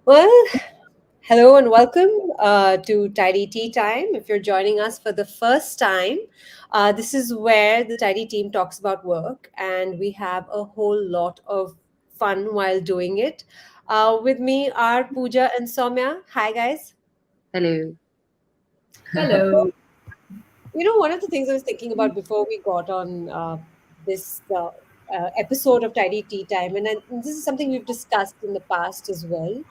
Well, hello and welcome to Tidy Tea Time. If you're joining us for the first time, this is where the Tidy team talks about work, and we have a whole lot of fun while doing it. With me are Pooja and Soumya. Hi, guys. Hello. Hello. One of the things I was thinking about before we got on this episode of Tidy Tea Time, and this is something we've discussed in the past as well.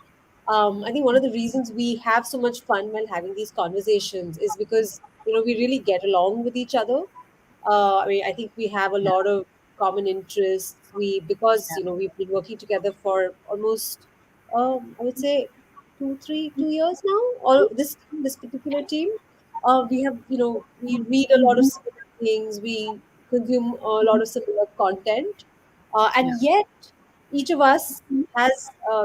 I think one of the reasons we have so much fun while having these conversations is because we really get along with each other. I think we have a Yeah, lot of common interests. We because yeah, we've been working together for almost I would say 2 years now. All this particular team, we have we read a lot of similar things. We consume a lot of similar content, yeah, and yet each of us has a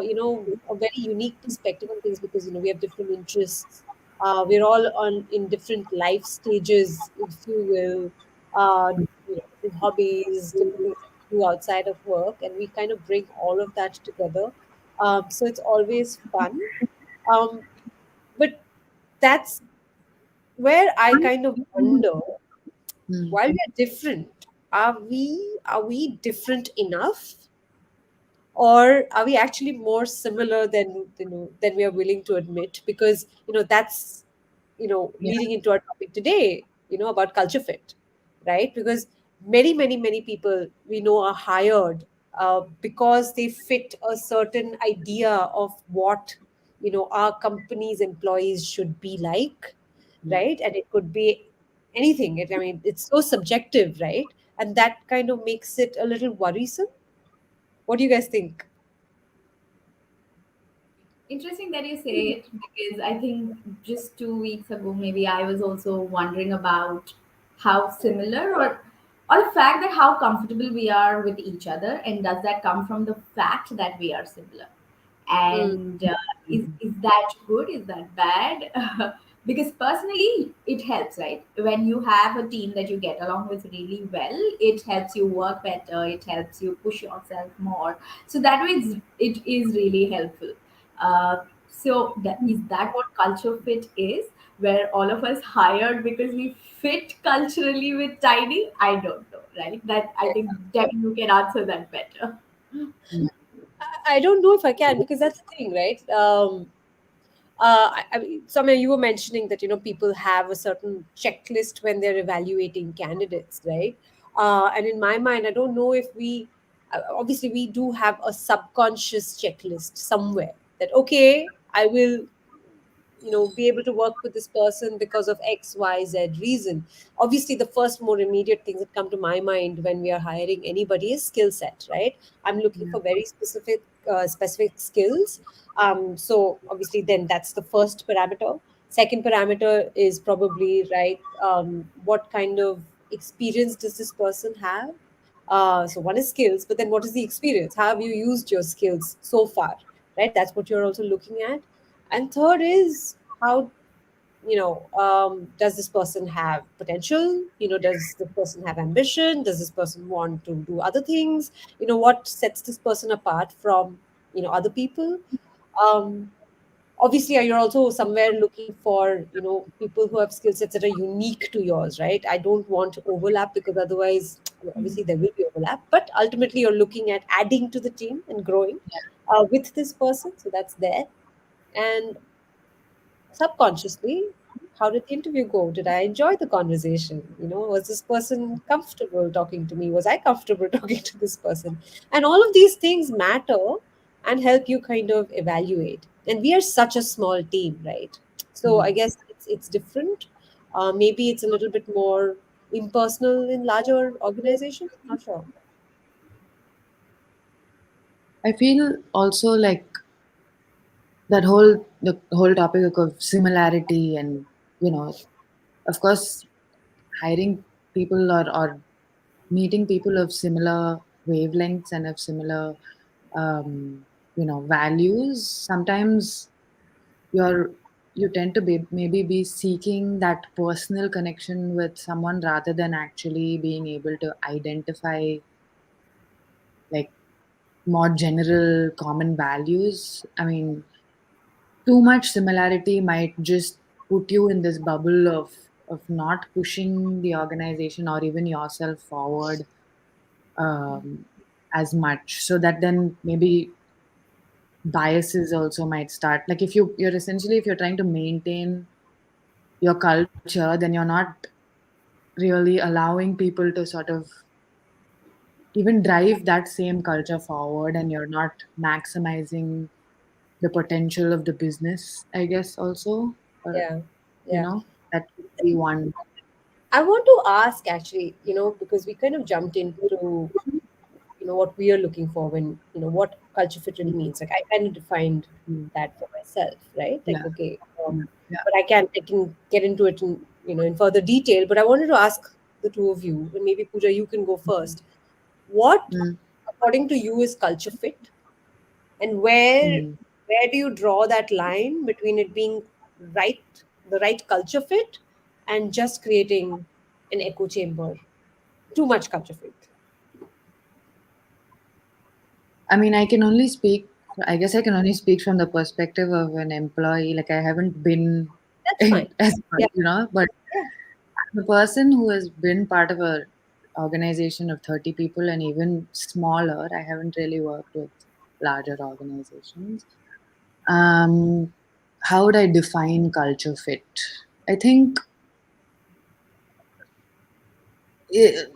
very unique perspective on things because we have different interests. We're all on in different life stages, if you will, different hobbies, different things that we do outside of work, and we kind of bring all of that together. So it's always fun. Um, but that's where I kind of wonder, mm, while we're different, are we different enough, or are we actually more similar than we are willing to admit? Because that's yeah, leading into our topic today, about culture fit, right? Because many people we know are hired because they fit a certain idea of what our company's employees should be like, mm. right? And it could be anything. It's so subjective, right? And that kind of makes it a little worrisome. What do you guys think? Interesting that you say it because I think just 2 weeks ago, maybe I was also wondering about how similar or the fact that how comfortable we are with each other, and does that come from the fact that we are similar? Mm, And is that good? Is that bad? Because personally, it helps, right? When you have a team that you get along with really well, it helps you work better. It helps you push yourself more. So that way, it is really helpful. So is that what culture fit is? Where all of us hired because we fit culturally with Tidy? I don't know, right? That I think Devin, you can answer that better. Yeah. I don't know if I can, because that's the thing, right? Samir, you were mentioning that people have a certain checklist when they're evaluating candidates, right? And in my mind, I don't know if we obviously we do have a subconscious checklist somewhere that okay, I will be able to work with this person because of XYZ reason. Obviously, the first more immediate things that come to my mind when we are hiring anybody is skill set, right? I'm looking Yeah. for very specific skills. So obviously then that's the first parameter. Second parameter is probably, right, what kind of experience does this person have? So one is skills, but then what is the experience? How have you used your skills so far, right? That's what you're also looking at. And third is how, does this person have potential? Does this person have ambition? Does this person want to do other things? What sets this person apart from other people? um, Obviously, you're also somewhere looking for people who have skill sets that are unique to yours, right? I don't want overlap, because otherwise obviously there will be overlap, but ultimately you're looking at adding to the team and growing with this person, so that's there. And subconsciously, how did the interview go? Did I enjoy the conversation? Was this person comfortable talking to me? Was I comfortable talking to this person? And all of these things matter and help you kind of evaluate. And we are such a small team, right? So I Mhm. guess it's different. Maybe it's a little bit more impersonal in larger organizations. Not sure. I feel also like the whole topic of similarity and of course hiring people or meeting people of similar wavelengths and of similar values. Sometimes you're you tend to maybe be seeking that personal connection with someone rather than actually being able to identify like more general common values. I mean, too much similarity might just put you in this bubble of not pushing the organization or even yourself forward um, as much, so that then maybe biases also might start. Like if you're essentially, if you're trying to maintain your culture, then you're not really allowing people to sort of even drive that same culture forward, and you're not maximizing the potential of the business, I guess, also. Or, Yeah, you yeah. know, that could be one. I want to ask actually, because we kind of jumped into, what we are looking for when, what culture fit really means. Like I kind of defined Mm, that for myself, right? Like, yeah, okay, yeah, yeah. but I can get into it in, in further detail. But I wanted to ask the two of you, and maybe Pooja, you can go first. What, Mm, according to you, is culture fit, and where do you draw that line between it being right, the right culture fit, and just creating an echo chamber, too much culture fit? I mean, I can only speak, I guess I can only speak from the perspective of an employee. Like, I haven't been That's fine. as Yeah, much, but yeah. the person who has been part of a organization of 30 people and even smaller, I haven't really worked with larger organizations. Um, how would I define culture fit? I think it,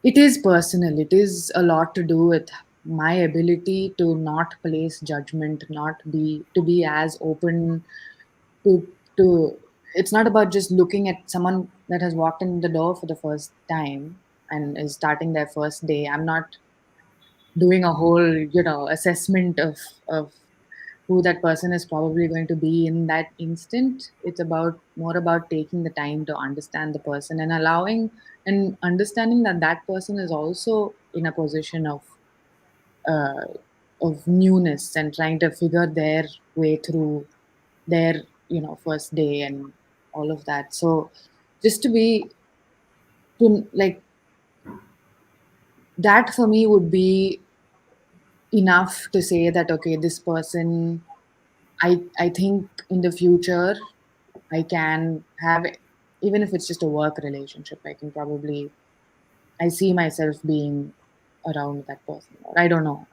it is personal. It is a lot to do with my ability to not place judgment, not be to be as open to. It's not about just looking at someone that has walked in the door for the first time and is starting their first day. I'm not doing a whole assessment of who that person is probably going to be in that instant. It's about more about taking the time to understand the person and allowing and understanding that that person is also in a position uh, of newness and trying to figure their way through their first day and all of that. So just to be to like that for me would be enough to say that okay, this person, I think in the future I can have, even if it's just a work relationship, I can probably, I see myself being around that person. Or I don't know.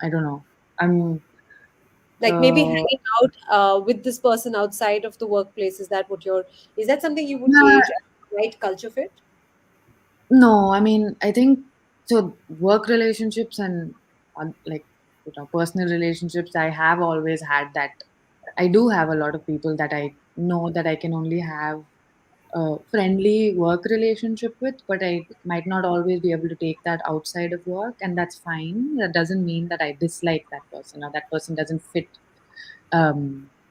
I'm, Like maybe uh, hanging out with this person outside of the workplace. Is that something you would yeah, gauge as the right culture fit? no, I mean, I think so. Work relationships and like, personal relationships, I have always had that. I do have a lot of people that I know that I can only have a friendly work relationship with, but I might not always be able to take that outside of work, and that's fine. That doesn't mean that I dislike that person or that person doesn't fit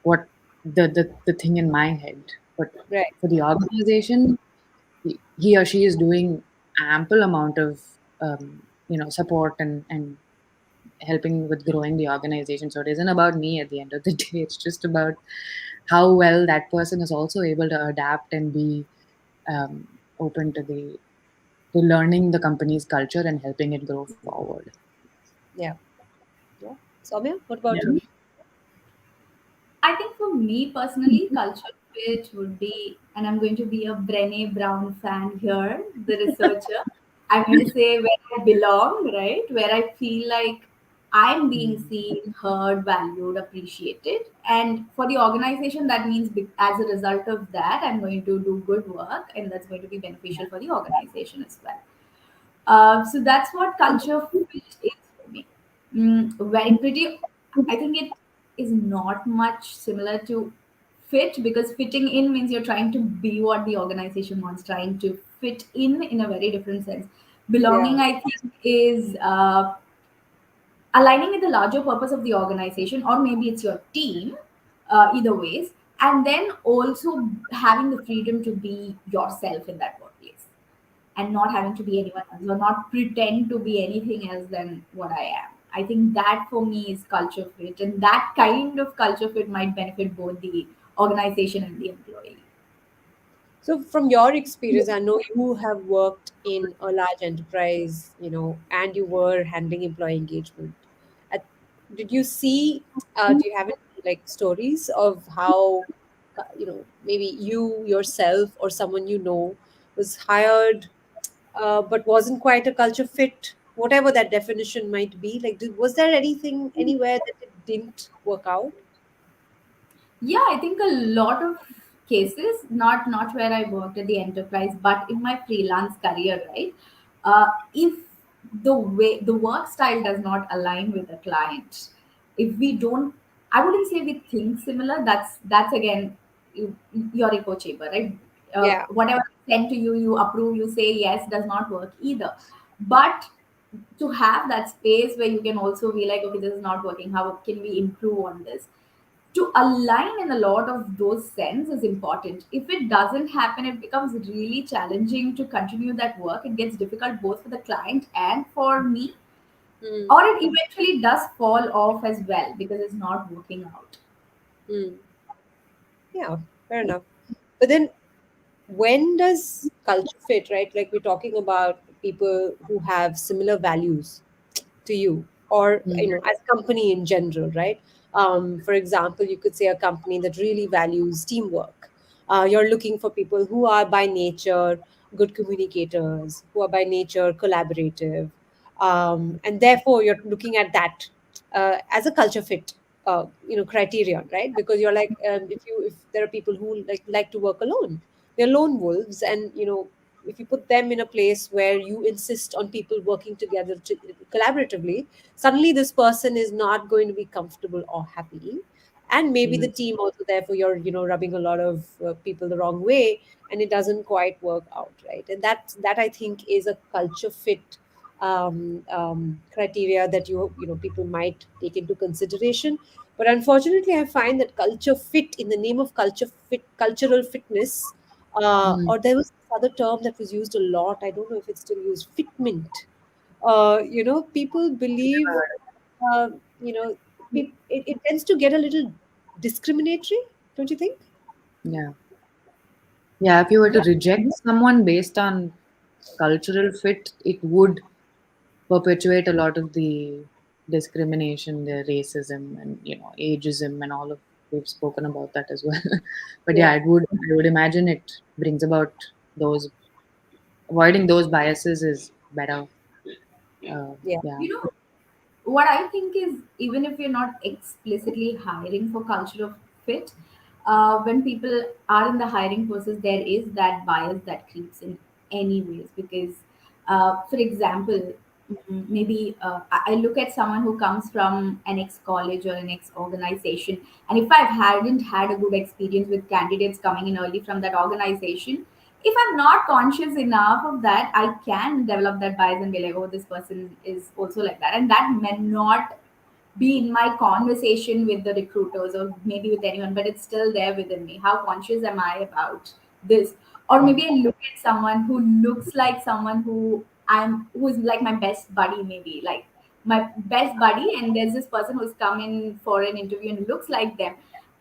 what the thing in my head. But Right. for the organization, he or she is doing ample amount of support and helping with growing the organization. So it isn't about me at the end of the day. It's just about how well that person is also able to adapt and be um, open to learning the company's culture and helping it grow forward. Yeah. Yeah. Soumya, what about Yeah. you? I think for me personally, culture fit would be, and I'm going to be a Brené Brown fan here, the researcher. I'm going to say where I belong, right? Where I feel like I'm being Mm. seen, heard, valued, appreciated. And for the organization, that means as a result of that, I'm going to do good work, and that's going to be beneficial for the organization as well. So that's what culture fit is for me. Very pretty. I think it is not much similar to fit, because fitting in means you're trying to be what the organization wants, trying to fit in a very different sense. Yeah. Belonging, I think, is aligning with the larger purpose of the organization, or maybe it's your team, either ways, and then also having the freedom to be yourself in that workplace and not having to be anyone else or not pretend to be anything else than what I am. I think that for me is culture fit, and that kind of culture fit might benefit both the organization and the employee. So, from your experience, I know you have worked in a large enterprise, and you were handling employee engagement. At, did you see, do you have any like stories of how, maybe you yourself or someone you know was hired, but wasn't quite a culture fit, whatever that definition might be? Like, was there anything anywhere that it didn't work out? Yeah, I think a lot of cases, not where I worked at the enterprise, but in my freelance career, right? If the way the work style does not align with the client, if we don't, I wouldn't say we think similar. That's again, your echo chamber, right? Yeah. Whatever I send to you, you approve, you say yes, does not work either. But to have that space where you can also be like, okay, this is not working, how can we improve on this? To align in a lot of those sense is important. If it doesn't happen, it becomes really challenging to continue that work. It gets difficult both for the client and for me, Hmm. or it eventually does fall off as well because it's not working out. Hmm. Yeah, fair enough. But then when does culture fit, right? Like, we're talking about people who have similar values to you, or Mm. as a company in general, right? For example, you could say a company that really values teamwork. You're looking for people who are by nature good communicators, who are by nature collaborative, and therefore you're looking at that as a culture fit, criterion, right? Because you're like, if there are people who like to work alone, they're lone wolves, and if you put them in a place where you insist on people working together collaboratively, suddenly this person is not going to be comfortable or happy, and maybe the Mm. team also, therefore you're rubbing a lot of people the wrong way, and it doesn't quite work out, right? And that I think is a culture fit criteria that people might take into consideration. But unfortunately, I find that culture fit, in the name of cultural fitness, Mm. or there was this other term that was used a lot. I don't know if it's still used, fitment. People believe, uh, you know, it tends to get a little discriminatory, don't you think? Yeah. Yeah, if you were to Yeah, reject someone based on cultural fit, it would perpetuate a lot of the discrimination, the racism, and ageism, and all of we've spoken about that as well. But yeah, yeah, I would imagine it brings about those avoiding those biases is better. yeah, Yeah. You know, what I think is, even if you're not explicitly hiring for culture of fit, when people are in the hiring process, there is that bias that creeps in anyways. Because, for example, maybe I look at someone who comes from an ex college or an ex organization, and if I hadn't had a good experience with candidates coming in early from that organization, if I'm not conscious enough of that, I can develop that bias and be like, oh, this person is also like that. And that may not be in my conversation with the recruiters or maybe with anyone, but it's still there within me. How conscious am I about this? Or maybe I look at someone who looks like someone who's like my best buddy, maybe like my best buddy, and there's this person who's come in for an interview and looks like them.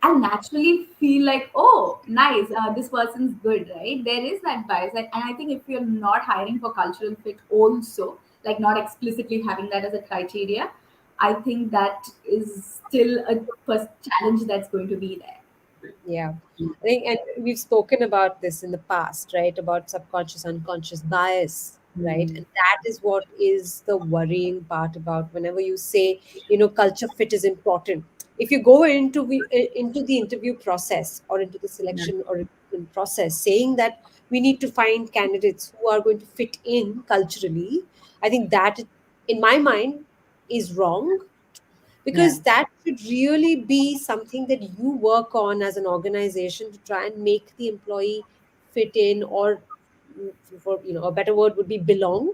I'll naturally feel like, oh, nice, this person's good, right? There is that bias. And I think if you're not hiring for cultural fit, also, like not explicitly having that as a criteria, I think that is still a first challenge that's going to be there. yeah. I think, and we've spoken about this in the past, right? About subconscious, unconscious bias, right? Mm. And that is what is the worrying part about whenever you say, culture fit is important. If you go into the interview process, or into the Yeah. selection or recruitment process, saying that we need to find candidates who are going to fit in culturally, I think that, in my mind, is wrong, Yeah. because that should really be something that you work on as an organization to try and make the employee fit in, or, for a better word would be belong,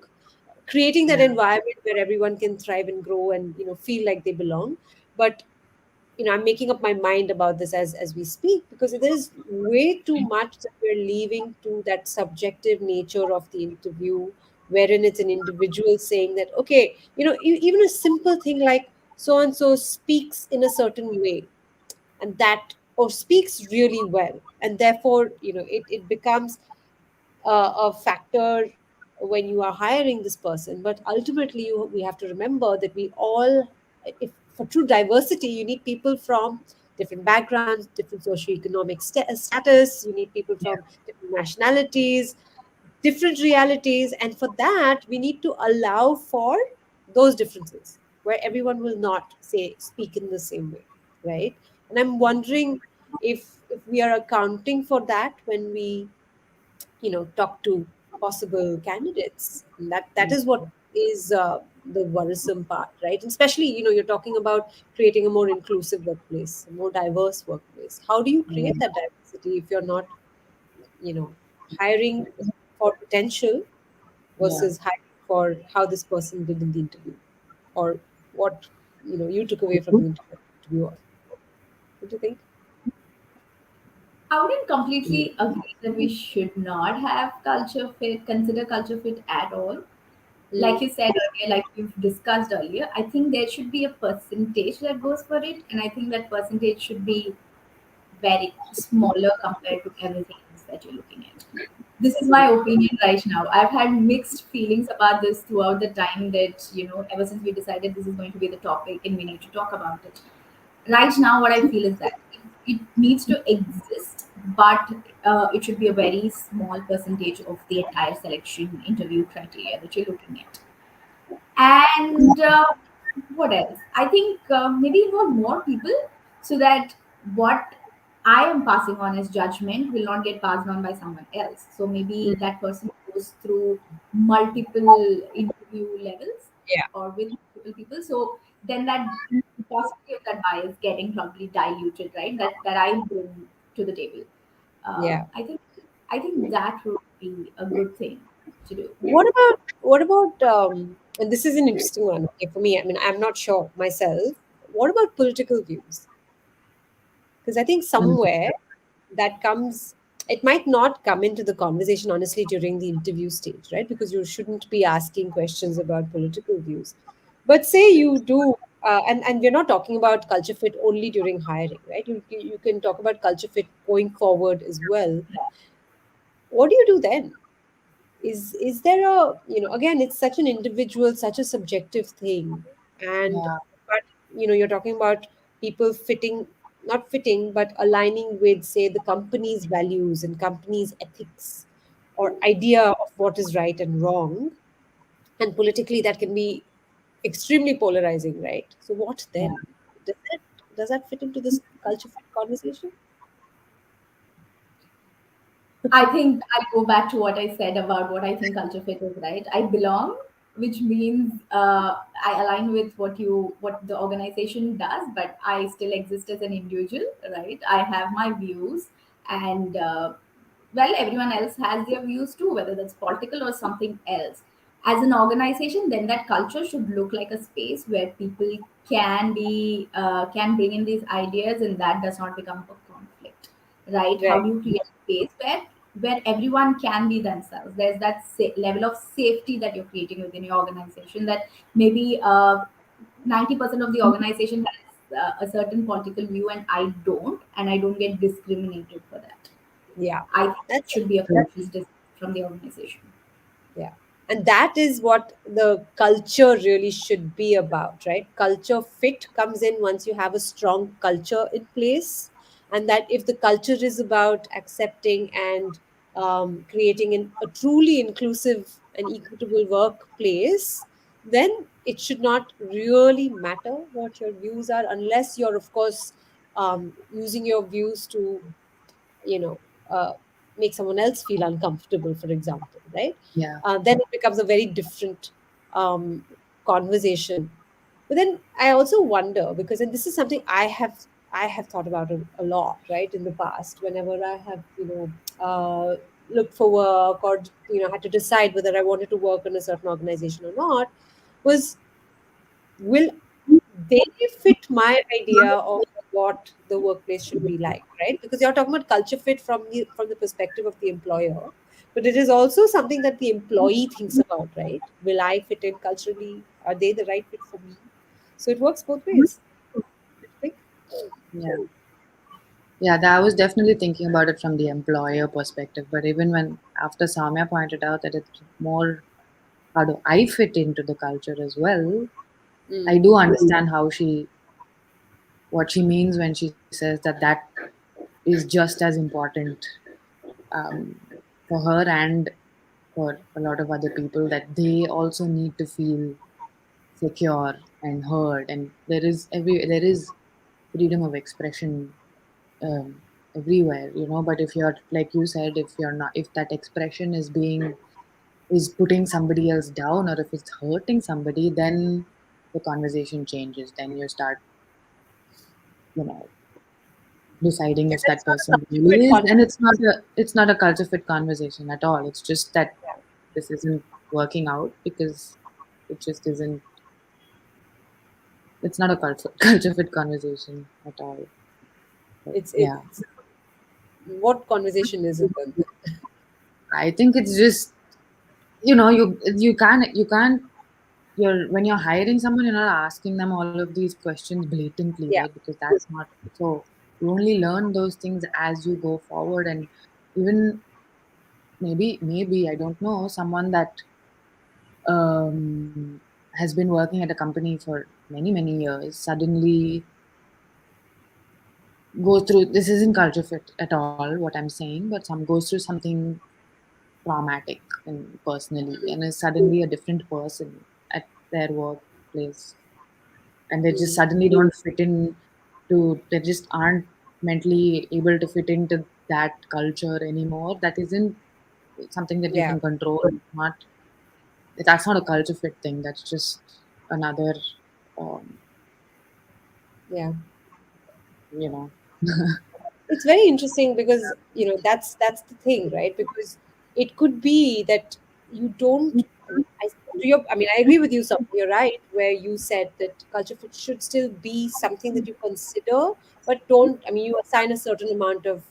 creating that Yeah. environment where everyone can thrive and grow and feel like they belong. But I'm making up my mind about this as we speak, because there's way too much that we're leaving to that subjective nature of the interview, wherein it's an individual saying that, okay, even a simple thing like so and so speaks in a certain way, and that, or speaks really well, and therefore it becomes a factor when you are hiring this person. But ultimately, we have to remember that we all, if for true diversity, you need people from different backgrounds, different socioeconomic status. You need people from different nationalities, different realities, and for that, we need to allow for those differences where everyone will not say speak in the same way, right? And I'm wondering if we are accounting for that when we talk to possible candidates. And that is what is the worrisome part, right? And especially, you're talking about creating a more inclusive workplace, a more diverse workplace. How do you Yeah. create that diversity if you're not you know hiring for potential Yeah. versus hiring for how this person did in the interview, or what you took away from the interview? What do you think? I wouldn't completely agree that we should not have culture fit, consider culture fit at all. Like Mm, you said earlier, like we've discussed earlier, I think there should be a percentage that goes for it, and I think that percentage should be very smaller compared to everything else that you're looking at. This is my opinion right now. I've had mixed feelings about this throughout the time that, ever since we decided this is going to be the topic and we need to talk about it. Right now, what I feel is that it needs to exist, but it should be a very small percentage of the entire selection interview criteria that you're looking at. And what else? I think maybe involve more people so that what I am passing on as judgment will not get passed on by someone else. So maybe mm, that person goes through multiple interview levels yeah, or with multiple people. So then that possibility of that bias getting probably diluted, right? That I bring to the table. yeah. I think that would be a good thing to do. What about and this is an interesting one, okay, for me. I mean, I'm not sure myself. What about political views? Because I think Mm. somewhere that comes, it might not come into the conversation honestly during the interview stage, right? Because you shouldn't be asking questions about political views. But say you do, and we're not talking about culture fit only during hiring, right? You can talk about culture fit going forward as well. What do you do then? Is there a, again, it's such an individual, such a subjective thing. And Yeah. but you're talking about people fitting, not fitting, but aligning with, say, the company's values and company's ethics or idea of what is right and wrong. And politically that can be extremely polarizing, right? So what Yeah. then? Does that fit into this culture fit conversation? I think I go back to what I said about what I think culture fit is, right? I belong, which means I align with what the organization does, but I still exist as an individual, right? I have my views, and well, everyone else has their views too, whether that's political or something else. As an organization, then that culture should look like a space where people can bring in these ideas, and that does not become a conflict, right? How Right. do you create a space where everyone can be themselves? There's that level of safety that you're creating within your organization, that maybe 90% of the organization has a certain political view and I don't get discriminated for that. Yeah. I think that that's should be a that's conscious decision from the organization. Yeah. And that is what the culture really should be about, right? Culture fit comes in once you have a strong culture in place. And that if the culture is about accepting and creating a truly inclusive and equitable workplace, then it should not really matter what your views are, unless you're, of course, using your views to you know uh, make someone else feel uncomfortable, for example, right? Yeah. Then it becomes a very different um, conversation. But then I also wonder, because, and this is something I have thought about a lot, right, in the past, whenever I have looked for work, or had to decide whether I wanted to work in a certain organization or not, was, will they fit my idea of what the workplace should be like, right? Because you're talking about culture fit from the perspective of the employer, but it is also something that the employee thinks about, right? Will I fit in culturally? Are they the right fit for me? So it works both ways. I think. Yeah. Yeah, that I was definitely thinking about it from the employer perspective. But even when after Samya pointed out that it's more how do I fit into the culture as well, I Mm, do understand how she. what she means when she says that that is just as important, um, for her and for a lot of other people, that they also need to feel secure and heard, and there is freedom of expression, um, everywhere, but if you're, like you said, if you're not, if that expression is putting somebody else down, or if it's hurting somebody, then the conversation changes. Then you start, you know deciding Yeah, if that's that not a person culture really fit is. And conversation. it's not a culture fit conversation at all. It's just that Yeah. this isn't working out because it just isn't. It's not a culture culture fit conversation at all. But yeah, It's what conversation is it then? I think it's just, you can't when you're hiring someone, you're not asking them all of these questions blatantly, Yeah. right? Because that's not so. You only learn those things as you go forward. And even maybe I don't know, someone that has been working at a company for many years suddenly goes through, this isn't culture fit at all what I'm saying, but some goes through something traumatic and personally, and is suddenly a different person at their workplace, and they just Mm. suddenly don't fit in to, they just aren't mentally able to fit into that culture anymore. That isn't something that you Yeah. can control. Not That's not a culture fit thing. That's just another, um, Yeah. you know. It's very interesting because that's the thing, right? Because it could be that you don't. I mean, I agree with you. Something you're right, where you said that culture fit should still be something that you consider, but don't. I mean, you assign a certain amount of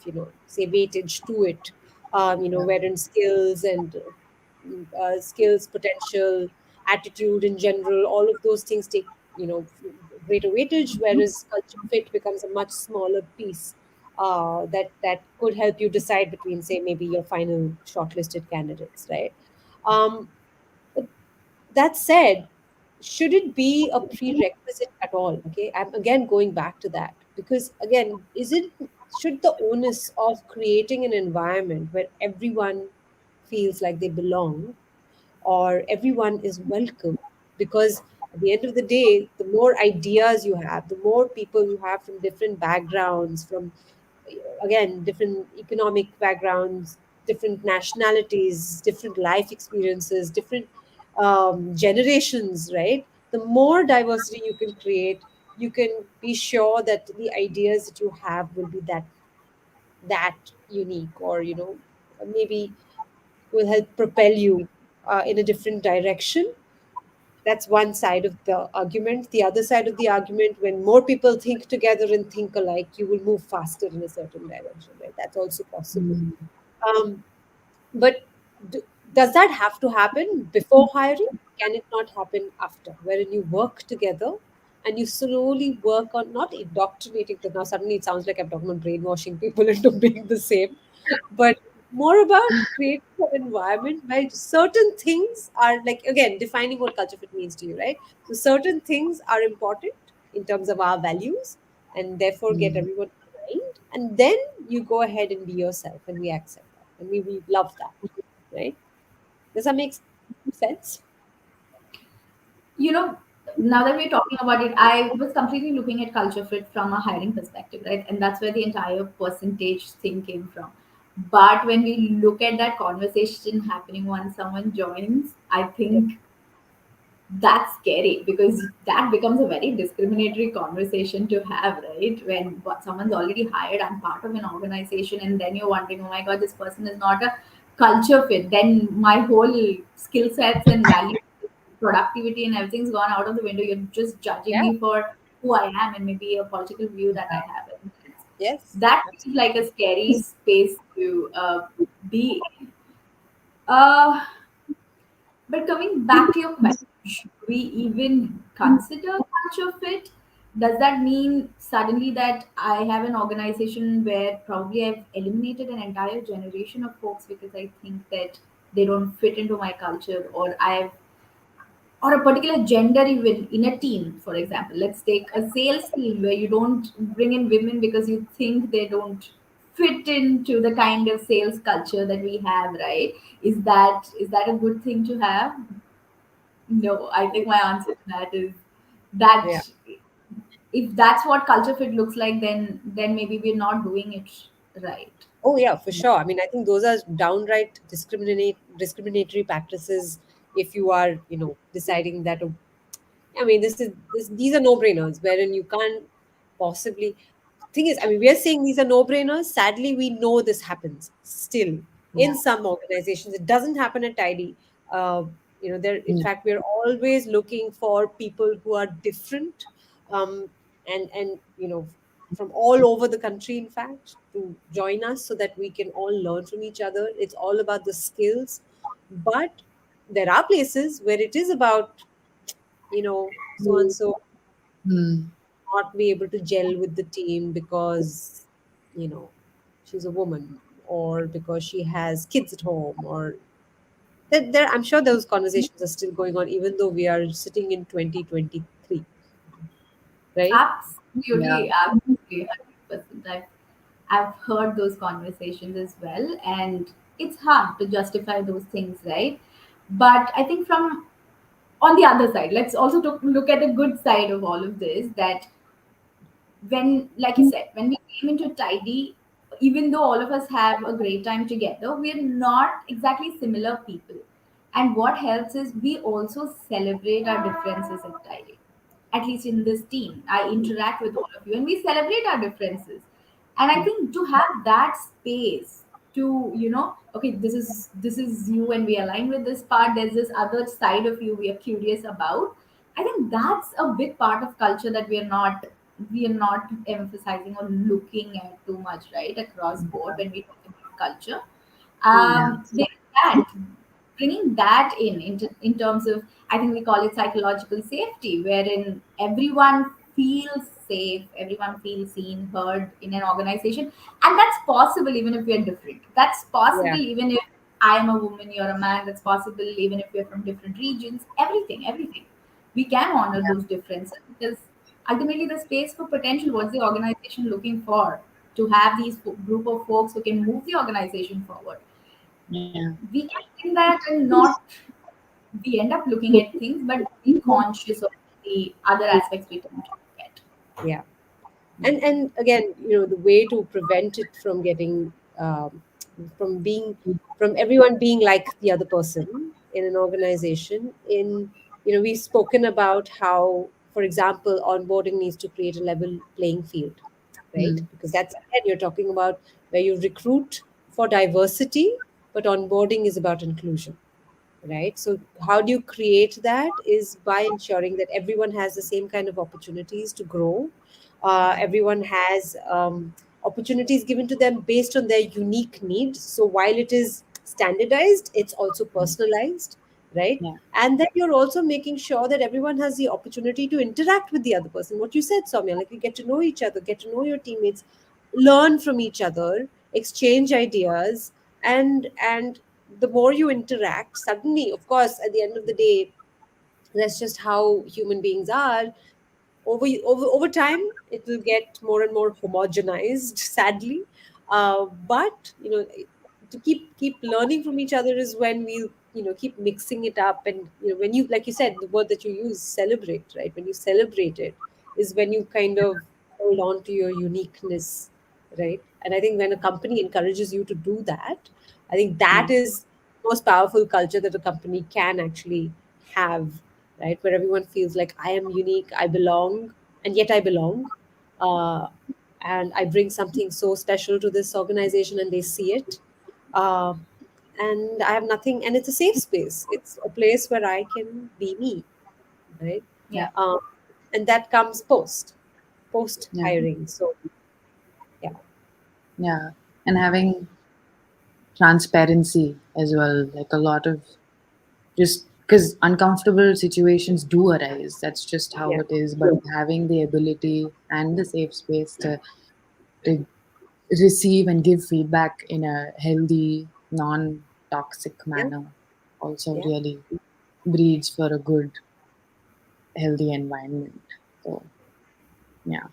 say weightage to it. Yeah. Wherein skills and skills, potential, attitude in general, all of those things take greater weightage, whereas culture fit becomes a much smaller piece that could help you decide between, say, maybe your final shortlisted candidates, right? Um, but that said, should it be a prerequisite at all? Okay, I'm again going back to that because again, should the onus of creating an environment where everyone feels like they belong or everyone is welcome, because at the end of the day, the more ideas you have, the more people you have from different backgrounds, from again different economic backgrounds, different nationalities, different life experiences, different generations, right? The more diversity you can create, you can be sure that the ideas that you have will be that unique, or maybe will help propel you in a different direction. That's one side of the argument. The other side of the argument, when more people think together and think alike, you will move faster in a certain direction, right? That's also possible. Mm. Um, but d- does that have to happen before hiring? Can it not happen after, wherein you work together and you slowly work on not indoctrinating? Because now suddenly it sounds like I'm talking about brainwashing people into being the same, but more about creating an environment where certain things are, like, again, defining what culture fit means to you, right? So certain things are important in terms of our values, and therefore get Mm. everyone aligned, and then you go ahead and be yourself, and we accept that, and we love that, right? Does that make sense? You know, now that we're talking about it, I was completely looking at culture fit from a hiring perspective, right? And that's where the entire percentage thing came from. But when we look at that conversation happening once someone joins, I think that's scary because that becomes a very discriminatory conversation to have, right? When someone's already hired and part of an organization, and then you're wondering, oh my god, this person is not a culture fit, then my whole skill sets and value, productivity, and everything's gone out of the window. You're just judging Yeah. me for who I am and maybe a political view that I have. And Yes. that feels like a scary space to be in. Uh, but coming back to your question, should we even consider culture fit? Does that mean suddenly that I have an organization where probably I've eliminated an entire generation of folks because I think that they don't fit into my culture, or I've or a particular gender even in a team. For example, let's take a sales team where you don't bring in women because you think they don't fit into the kind of sales culture that we have, right? Is that a good thing to have? No, I think my answer to that is that Yeah. if that's what culture fit looks like, then maybe we're not doing it right. Oh yeah, for sure. I mean, I think those are downright discriminatory practices. If you are, deciding that, I mean, these are no-brainers, wherein you can't possibly. Thing is, I mean, we are saying these are no-brainers. Sadly, we know this happens still Yeah. in some organizations. It doesn't happen at Tidy. There. In Yeah. fact, we're always looking for people who are different, and from all over the country, in fact, to join us so that we can all learn from each other. It's all about the skills, but there are places where it is about so and so Mm. not be able to gel with the team because you know she's a woman, or because she has kids at home, or I'm sure those conversations are still going on even though we are sitting in 2023, right? Absolutely, Yeah. absolutely, 100%. I've heard those conversations as well, and it's hard to justify those things, right? But I think from on the other side, let's also look at the good side of all of this. That when, like you said, when we came into Tidy, even though all of us have a great time together, we're not exactly similar people. And what helps is we also celebrate our differences at Tidy. At least in this team, I interact with all of you and we celebrate our differences. And I think to have that space to, okay, this is you and we align with this part, there's this other side of you we are curious about. I think that's a big part of culture that we are not emphasizing or looking at too much, right, across board when we talk about culture. Yeah. There's that, bringing that in terms of, I think we call it psychological safety, wherein everyone feels safe, everyone feels seen, heard in an organization, and that's possible even if we are different. That's possible Yeah, even if I am a woman, you're a man. That's possible even if we're from different regions. Everything we can honor those differences, because ultimately the space for potential, what's the organization looking for, to have these group of folks who can move the organization forward. Yeah. We can think that and not, we end up looking at things but being conscious of the other aspects we tend to look at. yeah. And again, the way to prevent it from getting from being from everyone being like the other person in an organization, we've spoken about how, for example, onboarding needs to create a level playing field, right? Mm. Because that's, again, you're talking about where you recruit for diversity, but onboarding is about inclusion, right? So how do you create that is by ensuring that everyone has the same kind of opportunities to grow. Everyone has opportunities given to them based on their unique needs. So while it is standardized, it's also personalized, right? Yeah. And then you're also making sure that everyone has the opportunity to interact with the other person. What you said, Soumya, like you get to know each other, get to know your teammates, learn from each other, exchange ideas, and the more you interact, suddenly, of course, at the end of the day, that's just how human beings are. Over time, it will get more and more homogenized, sadly. But to keep learning from each other is when we keep mixing it up. And when you, like you said, the word that you use, celebrate, right? When you celebrate it is when you kind of hold on to your uniqueness, right? And I think when a company encourages you to do that, I think that Yeah. is the most powerful culture that a company can actually have, right? Where everyone feels like I am unique, I belong, and yet I belong. Uh, and I bring something so special to this organization, and they see it. Uh, and I have nothing, and it's a safe space. It's a place where I can be me, right? Yeah, Um, and that comes post Yeah. hiring. So yeah, Yeah. And having transparency as well, like a lot of, just because uncomfortable situations do arise, that's just how yeah, it is, but having the ability and the safe space to receive and give feedback in a healthy, non toxic yeah, manner also yeah. really breeds for a good. healthy environment. So yeah.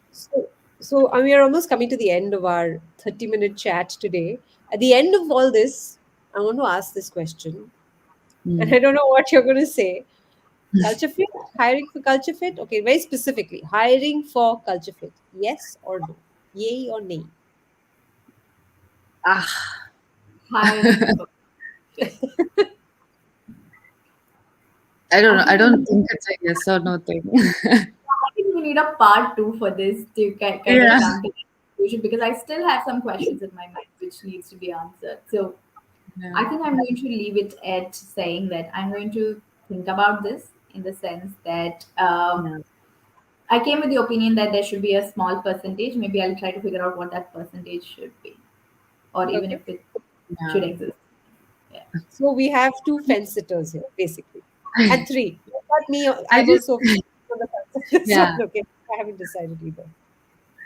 So we are almost coming to the end of our 30-minute chat today. At the end of all this, I want to ask this question, and Mm. I don't know what you're going to say. Culture fit, hiring for culture fit. Okay, very specifically, hiring for culture fit. Yes or no? Yay or nay? Ah, Hiring for fit. I don't I know. I think we don't need, think it's a yes or no thing. I think we need a part two for this to kind of Yeah. come to the conclusion, because I still have some questions in my mind which needs to be answered. So Yeah. I think I'm going to leave it at saying that I'm going to think about this, in the sense that Yeah. I came with the opinion that there should be a small percentage. Maybe I'll try to figure out what that percentage should be, or even Okay. if it should Yeah. exist. Yeah. So we have two fence sitters here, basically, and three. Not me. I I'm just also on the fence. This yeah. one, okay. I haven't decided either.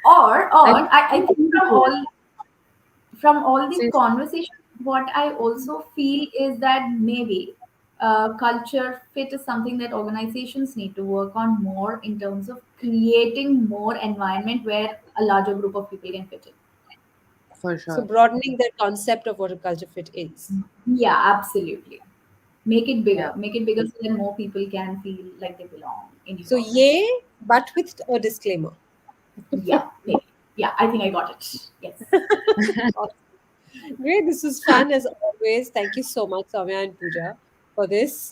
Or I I don't think think it from all the is. conversation, what I also feel is that maybe culture fit is something that organizations need to work on more, in terms of creating more environment where a larger group of people can fit in. For So sure. broadening the concept of what a culture fit is. Yeah, absolutely. Yeah. Make it bigger, so that more people can feel like they belong in your So yay, organization. but with a disclaimer. Yeah, maybe. Yeah, I think I got it. Yes. Awesome. Great. This was fun as always. Thank you so much, Soumya and Pooja, for this.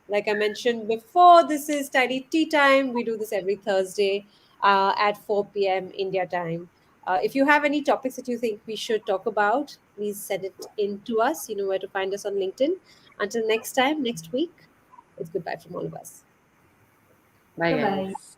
Like I mentioned before, this is Tidy Tea Time. We do this every Thursday at 4 p.m. India time. If you have any topics that you think we should talk about, please send it in to us. You know where to find us on LinkedIn. Until next time, next week, it's goodbye from all of us. Bye, Bye bye. guys.